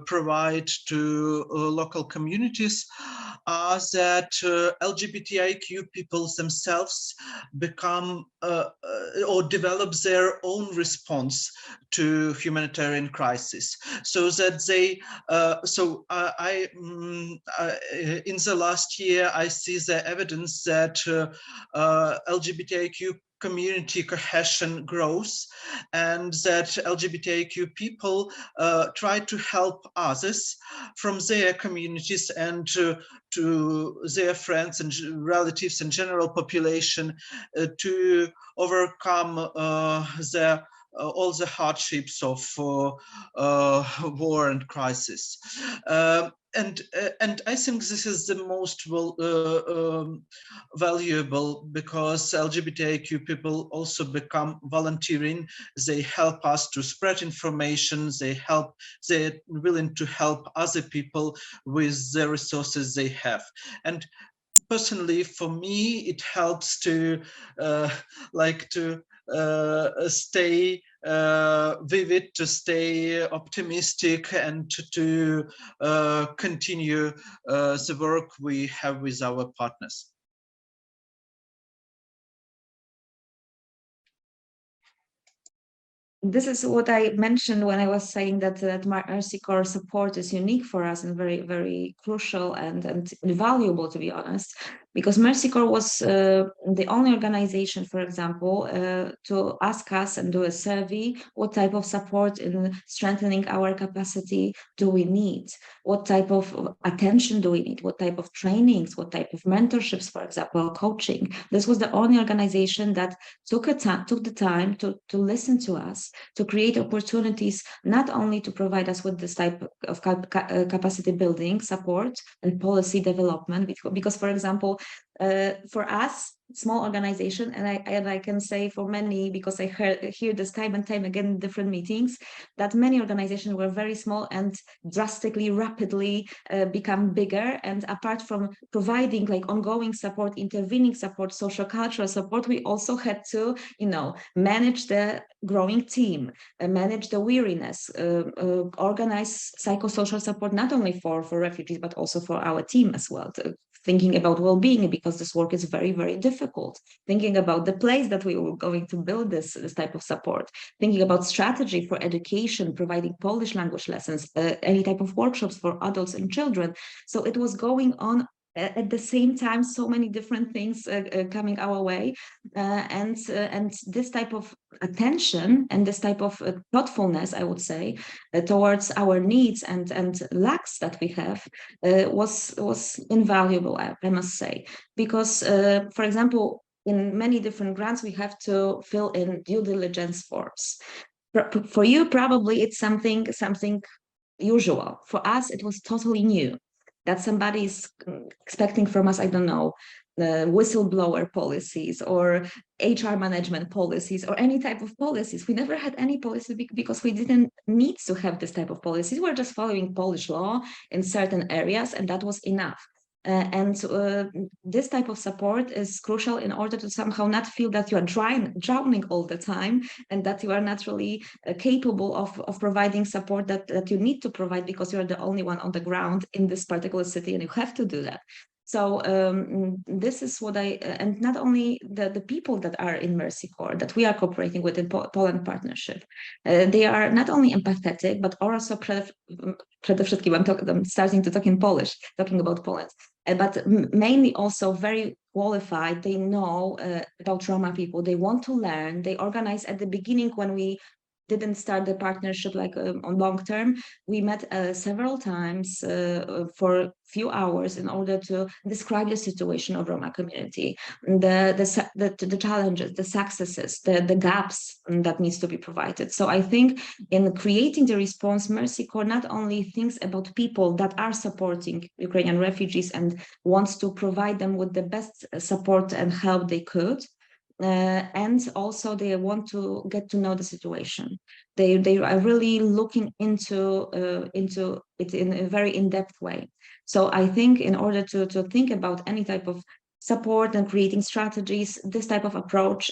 provide to local communities are that LGBTIQ people themselves become or develop their own response to humanitarian crisis, so that they in the last year I see the evidence that LGBTIQ community cohesion grows, and that LGBTIQ people try to help others from their communities and to their friends and relatives and general population to overcome all the hardships of war and crisis. And I think this is the most valuable, because LGBTIQ people also become volunteering. They help us to spread information. They're willing to help other people with the resources they have. And personally, for me, it helps to stay vivid, to stay optimistic, and to continue the work we have with our partners.
This is what I mentioned when I was saying that Mercy Corps support is unique for us and very, very crucial and valuable, to be honest, because Mercy Corps was the only organization, for example, to ask us and do a survey, what type of support in strengthening our capacity do we need? What type of attention do we need? What type of trainings? What type of mentorships, for example, coaching? This was the only organization that took the time to listen to us, to create opportunities, not only to provide us with this type of capacity building support and policy development, because, for example, for us, small organization, and I can say for many, because I hear this time and time again in different meetings, that many organizations were very small and drastically, rapidly become bigger. And apart from providing like ongoing support, intervening support, social cultural support, we also had to, manage the growing team, manage the weariness, organize psychosocial support, not only for refugees, but also for our team as well, thinking about well-being, because this work is very, very difficult. Thinking about the place that we were going to build this type of support. Thinking about strategy for education, providing Polish language lessons, any type of workshops for adults and children. So it was going on at the same time, so many different things coming our way, and this type of attention and this type of thoughtfulness, I would say, towards our needs and lacks that we have was invaluable, I must say, because, for example, in many different grants, we have to fill in due diligence forms. For you, probably it's something usual. For us, it was totally new. That somebody is expecting from us, I don't know, the whistleblower policies or HR management policies or any type of policies. We never had any policy because we didn't need to have this type of policies. We're just following Polish law in certain areas, and that was enough. This type of support is crucial in order to somehow not feel that you are drowning all the time, and that you are not really capable of providing support that you need to provide because you're the only one on the ground in this particular city and you have to do that. So this is what and not only the people that are in Mercy Corps that we are cooperating with in Poland Partnership, they are not only empathetic, but also przede wszystkim, I'm starting to talk in Polish, talking about Poland, but mainly also very qualified. They know about Roma people. They want to learn. They organize at the beginning when we didn't start the partnership like on long term. We met several times for a few hours in order to describe the situation of Roma community, the challenges, the successes, the gaps that needs to be provided. So I think in creating the response, Mercy Corps not only thinks about people that are supporting Ukrainian refugees and wants to provide them with the best support and help they could, and also they want to get to know the situation. They are really looking into it in a very in-depth way. So I think in order to think about any type of support and creating strategies, this type of approach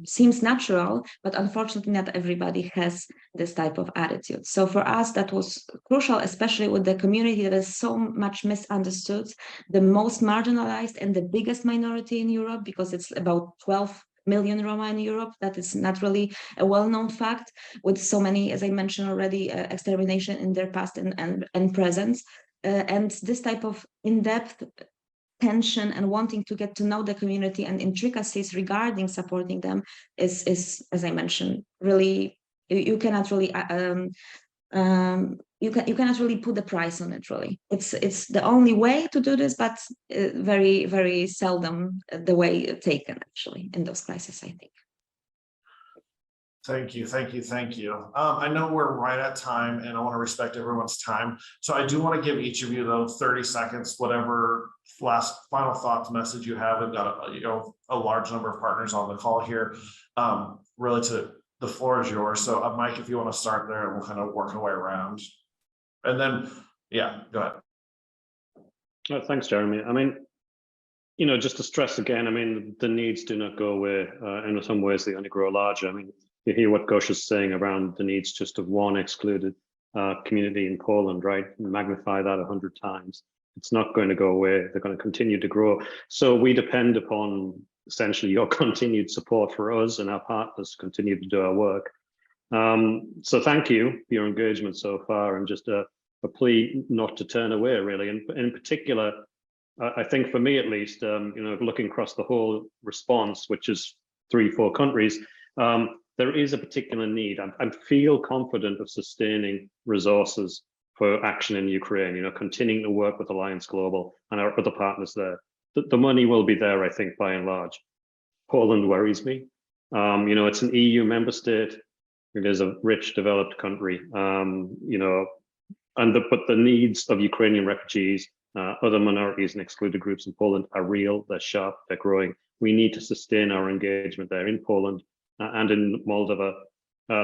seems natural, but unfortunately not everybody has this type of attitude. So for us, that was crucial, especially with the community that is so much misunderstood, the most marginalized and the biggest minority in Europe, because it's about 12 million Roma in Europe. That is not really a well-known fact, with so many, as I mentioned already, extermination in their past and present. And this type of in-depth tension and wanting to get to know the community and intricacies regarding supporting them is, as I mentioned, really, you cannot really you cannot really put the price on it. Really, it's the only way to do this, but very, very seldom the way taken actually in those crises, I think.
Thank you, thank you, thank you. I know we're right at time and I want to respect everyone's time. So I do want to give each of you though 30 seconds, whatever final thoughts message you have. We've got a large number of partners on the call here. Really the floor is yours. So Mike, if you want to start there, and we'll kind of work our way around. And then, yeah, go ahead.
Oh, thanks, Jeremy. I mean, just to stress again, I mean, the needs do not go away. In some ways, they only grow larger. I mean, you hear what Gosh is saying around the needs just of one excluded community in Poland, right? Magnify that 100 times. It's not going to go away. They're going to continue to grow. So we depend upon essentially your continued support for us and our partners to continue to do our work. So thank you for your engagement so far, and just a plea not to turn away, really. And in particular, I think for me at least, looking across the whole response, which is 3-4 countries, there is a particular need. I feel confident of sustaining resources for action in Ukraine, continuing to work with Alliance Global and our other partners there. The money will be there, I think, by and large. Poland worries me. It's an EU member state. It is a rich, developed country, but the needs of Ukrainian refugees, other minorities and excluded groups in Poland are real, they're sharp, they're growing. We need to sustain our engagement there in Poland and in Moldova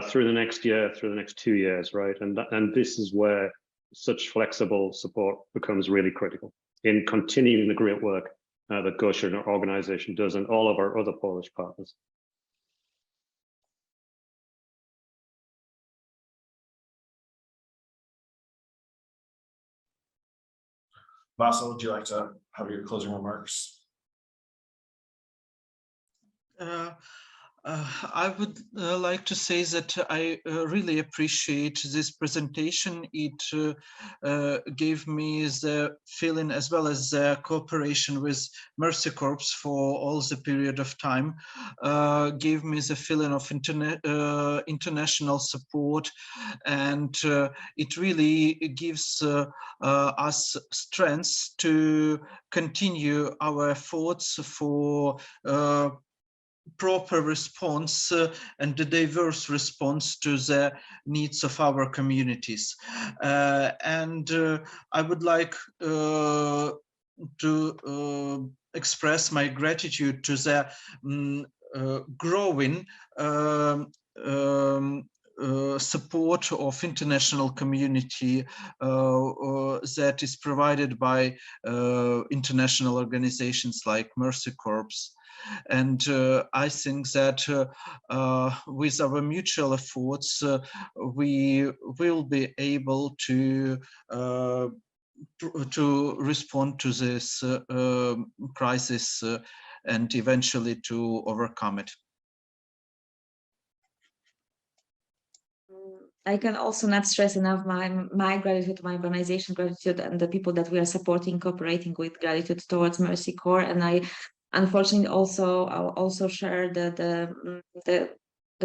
through the next year, through the next 2 years, right? And this is where such flexible support becomes really critical in continuing the great work that Gosha and our organization does, and all of our other Polish partners.
Vasa, would you like to have your closing remarks?
I would like to say that I really appreciate this presentation. It gave me the feeling, as well as the cooperation with Mercy Corps for all the period of time, gave me the feeling of international support, and it really gives us strength to continue our efforts for proper response and the diverse response to the needs of our communities. And I would like to express my gratitude to the growing support of international community that is provided by international organizations like Mercy Corps. And I think that with our mutual efforts, we will be able to respond to this crisis and eventually to overcome it.
I can also not stress enough my gratitude, my organization gratitude, and the people that we are supporting, cooperating with, gratitude towards Mercy Corps. And I unfortunately also share the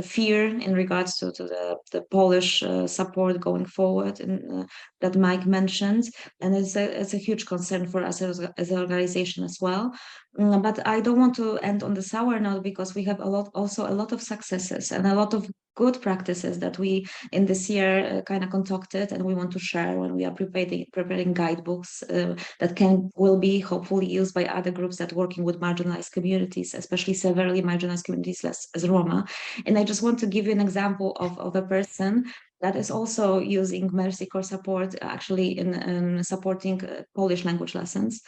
fear in regards to the Polish support going forward, and that Mike mentioned, and it's a huge concern for us as an organization as well. But I don't want to end on the sour note, because we have a lot of successes and a lot of good practices that we in this year kind of concocted, and we want to share when we are preparing guidebooks that will be hopefully used by other groups that working with marginalized communities, especially severely marginalized communities as Roma. And I just want to give you an example of a person that is also using Mercy Corps support actually in supporting Polish language lessons.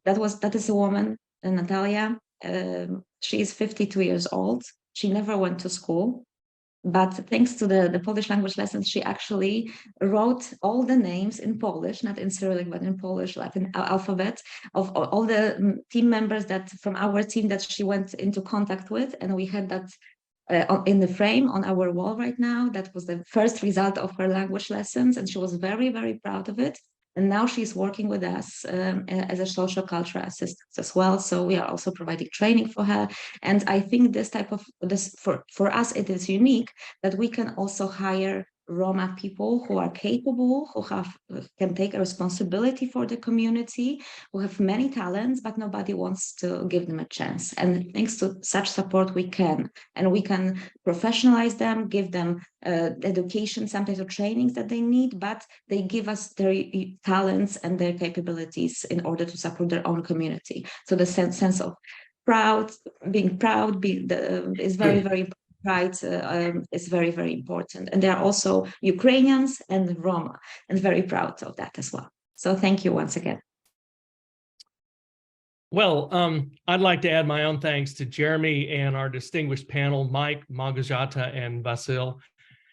That is a woman, Natalia. She is 52 years old. She never went to school. But thanks to the Polish language lessons, she actually wrote all the names in Polish, not in Cyrillic, but in Polish Latin alphabet, of all the team members from our team that she went into contact with. And we had that in the frame on our wall right now. That was the first result of her language lessons, and she was very, very proud of it. And now she's working with us as a social cultural assistant as well. So we are also providing training for her. And I think this type of for us, it is unique that we can also hire Roma people who are capable, who can take a responsibility for the community, who have many talents, but nobody wants to give them a chance. And thanks to such support, we can professionalize them, give them education, sometimes or trainings that they need, but they give us their talents and their capabilities in order to support their own community. So the sense of being proud is very, very pride is very, very important. And they are also Ukrainians and Roma, and very proud of that as well. So thank you once again.
Well, I'd like to add my own thanks to Jeremy and our distinguished panel, Mike, Małgorzata, and Vasil.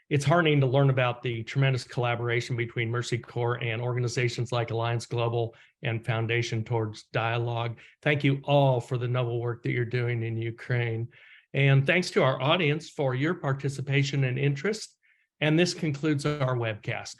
It's heartening to learn about the tremendous collaboration between Mercy Corps and organizations like Alliance Global and Foundation Towards Dialogue. Thank you all for the noble work that you're doing in Ukraine. And thanks to our audience for your participation and interest. And this concludes our webcast.